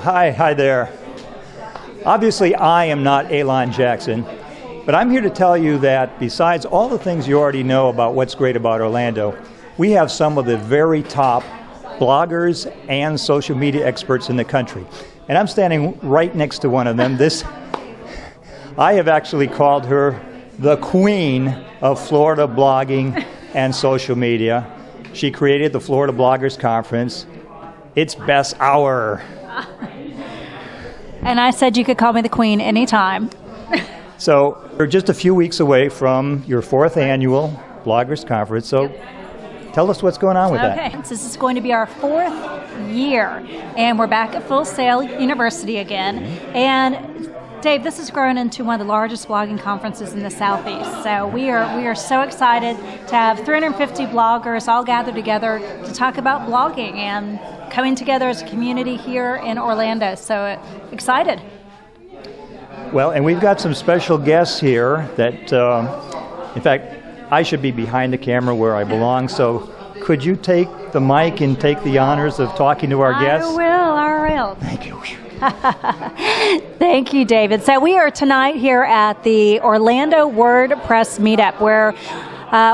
Hi there. Obviously, I am not Elon Jackson, but I'm here to tell you that besides all the things you already know about what's great about Orlando, we have some of the very top bloggers and social media experts in the country. And I'm standing right next to one of them. I have actually called her the queen of Florida blogging and social media. She created the Florida Bloggers Conference. It's Bess Auer. And I said you could call me the queen anytime. So we're just a few weeks away from your 4th annual Bloggers Conference. So tell us what's going on with that. Okay, this is going to be our 4th year, and we're back at Full Sail University again. And Dave, this has grown into one of the largest blogging conferences in the Southeast. So we are so excited to have 350 bloggers all gathered together to talk about blogging and coming together as a community here in Orlando. So excited. Well, and we've got some special guests here that, in fact, I should be behind the camera where I belong. So could you take the mic and take the honors of talking to our guests? I will. Thank you. Thank you, David. So we are tonight here at the Orlando WordPress Meetup, where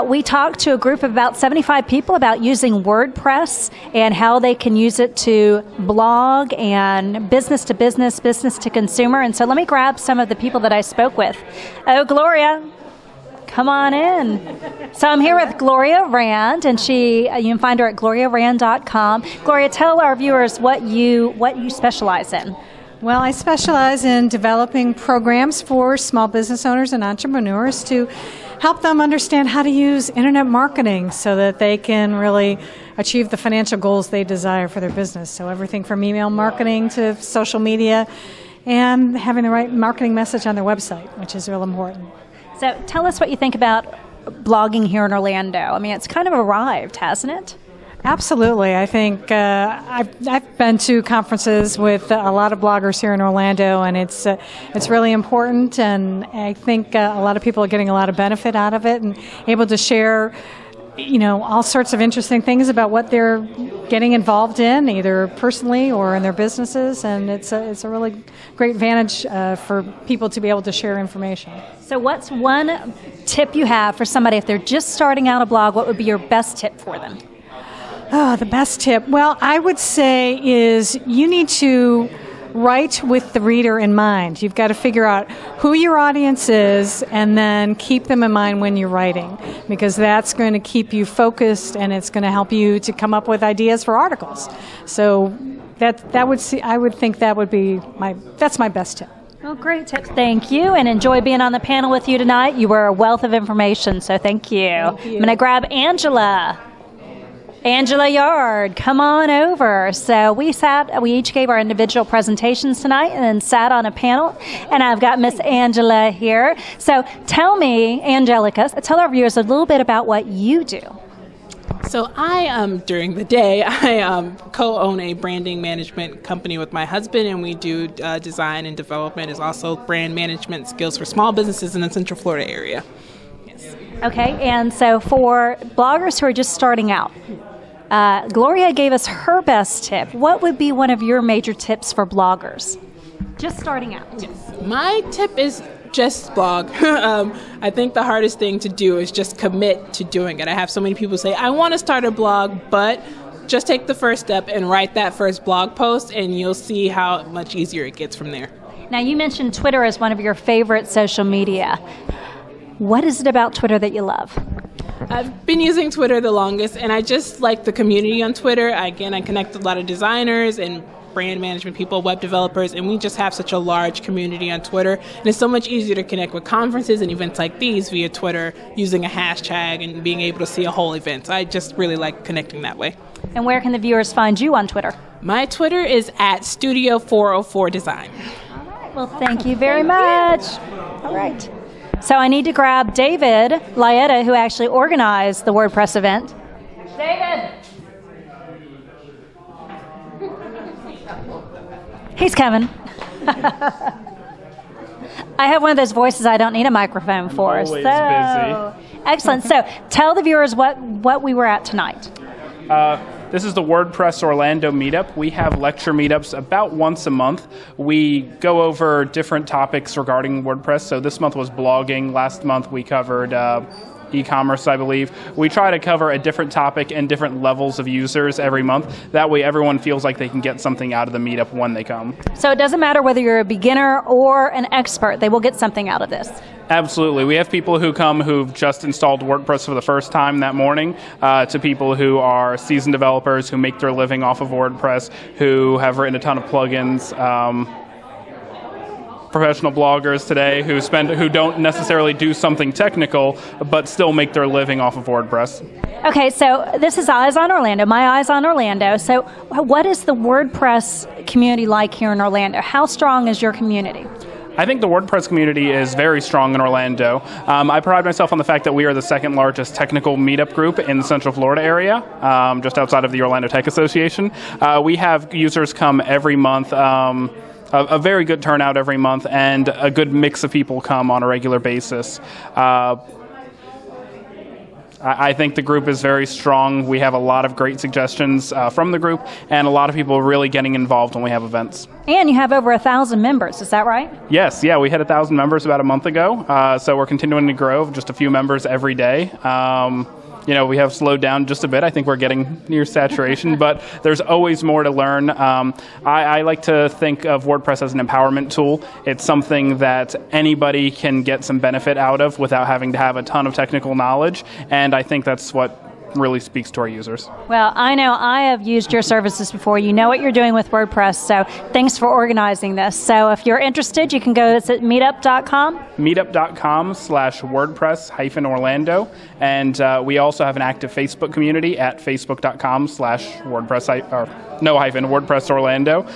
we talked to a group of about 75 people about using WordPress and how they can use it to blog and business to business, business to consumer. And so let me grab some of the people that I spoke with. Oh, Gloria, come on in. So I'm here with Gloria Rand, and you can find her at gloriarand.com. Gloria, tell our viewers what you specialize in. Well, I specialize in developing programs for small business owners and entrepreneurs to help them understand how to use internet marketing so that they can really achieve the financial goals they desire for their business. So everything from email marketing to social media and having the right marketing message on their website, which is real important. So tell us what you think about blogging here in Orlando. I mean, it's kind of arrived, hasn't it? Absolutely. I think I've been to conferences with a lot of bloggers here in Orlando, and it's really important, and I think a lot of people are getting a lot of benefit out of it and able to share, all sorts of interesting things about what they're getting involved in, either personally or in their businesses, and it's a really great advantage for people to be able to share information. So what's one tip you have for somebody if they're just starting out a blog? What would be your best tip for them? Oh, the best tip. Well, I would say is you need to write with the reader in mind. You've got to figure out who your audience is and then keep them in mind when you're writing, because that's going to keep you focused and it's going to help you to come up with ideas for articles. So I would think that would be that's my best tip. Well, great tips. Thank you, and enjoy being on the panel with you tonight. You were a wealth of information, so thank you. Thank you. I'm going to grab Angela. Angela Yarde, come on over. So we each gave our individual presentations tonight and then sat on a panel, and I've got Miss Angela here. So tell me, Angelica, tell our viewers a little bit about what you do. So during the day, I co-own a branding management company with my husband, and we do design and development, as also brand management skills for small businesses in the Central Florida area. Yes. Okay, and so for bloggers who are just starting out, Gloria gave us her best tip. What would be one of your major tips for bloggers just starting out? Yes. My tip is just blog. I think the hardest thing to do is just commit to doing it. I have so many people say, I want to start a blog, but just take the first step and write that first blog post, and you'll see how much easier it gets from there. Now, you mentioned Twitter as one of your favorite social media. What is it about Twitter that you love? I've been using Twitter the longest, and I just like the community on Twitter. Again, I connect with a lot of designers and brand management people, web developers, and we just have such a large community on Twitter. And it's so much easier to connect with conferences and events like these via Twitter, using a hashtag and being able to see a whole event. So I just really like connecting that way. And where can the viewers find you on Twitter? My Twitter is at Studio404Design. All right. Well, thank you very much. All right. So I need to grab David Laietta, who actually organized the WordPress event. David! He's coming. I have one of those voices I don't need a microphone for. Always busy. Excellent. So tell the viewers what we were at tonight. This is the WordPress Orlando Meetup. We have lecture meetups about once a month. We go over different topics regarding WordPress. So this month was blogging. Last month we covered e-commerce, I believe. We try to cover a different topic and different levels of users every month. That way everyone feels like they can get something out of the meetup when they come. So it doesn't matter whether you're a beginner or an expert, they will get something out of this. Absolutely. We have people who come who've just installed WordPress for the first time that morning, to people who are seasoned developers who make their living off of WordPress, who have written a ton of plugins, professional bloggers today who don't necessarily do something technical, but still make their living off of WordPress. Okay, so this is iZonOrlando, my iZonOrlando. So what is the WordPress community like here in Orlando? How strong is your community? I think the WordPress community is very strong in Orlando. I pride myself on the fact that we are the second largest technical meetup group in the Central Florida area, just outside of the Orlando Tech Association. We have users come every month, a very good turnout every month, and a good mix of people come on a regular basis. I think the group is very strong. We have a lot of great suggestions from the group, and a lot of people really getting involved when we have events. And you have over 1,000 members, is that right? Yes, yeah, we had 1,000 members about a month ago, so we're continuing to grow, just a few members every day. You know, we have slowed down just a bit. I think we're getting near saturation, but there's always more to learn. I like to think of WordPress as an empowerment tool. It's something that anybody can get some benefit out of without having to have a ton of technical knowledge, and I think that's what really speaks to our users. Well, I know I have used your services before. You know what you're doing with WordPress, so thanks for organizing this. So if you're interested, you can go to meetup.com. Meetup.com/WordPress-Orlando, and we also have an active Facebook community at facebook.com/WordPress Orlando.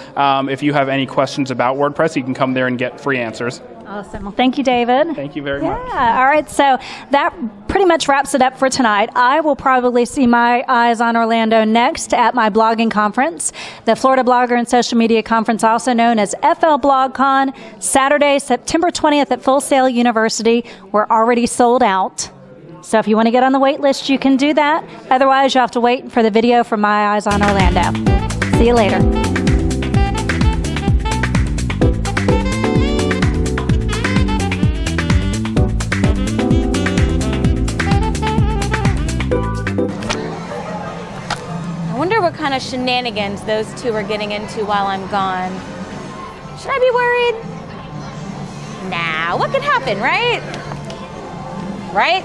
If you have any questions about WordPress, you can come there and get free answers. Awesome. Well, thank you, David. Thank you very much. Yeah. All right. So that pretty much wraps it up for tonight. I will probably see my iZonOrlando next at my blogging conference, the Florida Blogger and Social Media Conference, also known as FL BlogCon, Saturday, September 20th at Full Sail University. We're already sold out. So if you want to get on the wait list, you can do that. Otherwise, you'll have to wait for the video from my iZonOrlando. See you later. I wonder what kind of shenanigans those two are getting into while I'm gone. Should I be worried? Nah, what could happen, right? Right?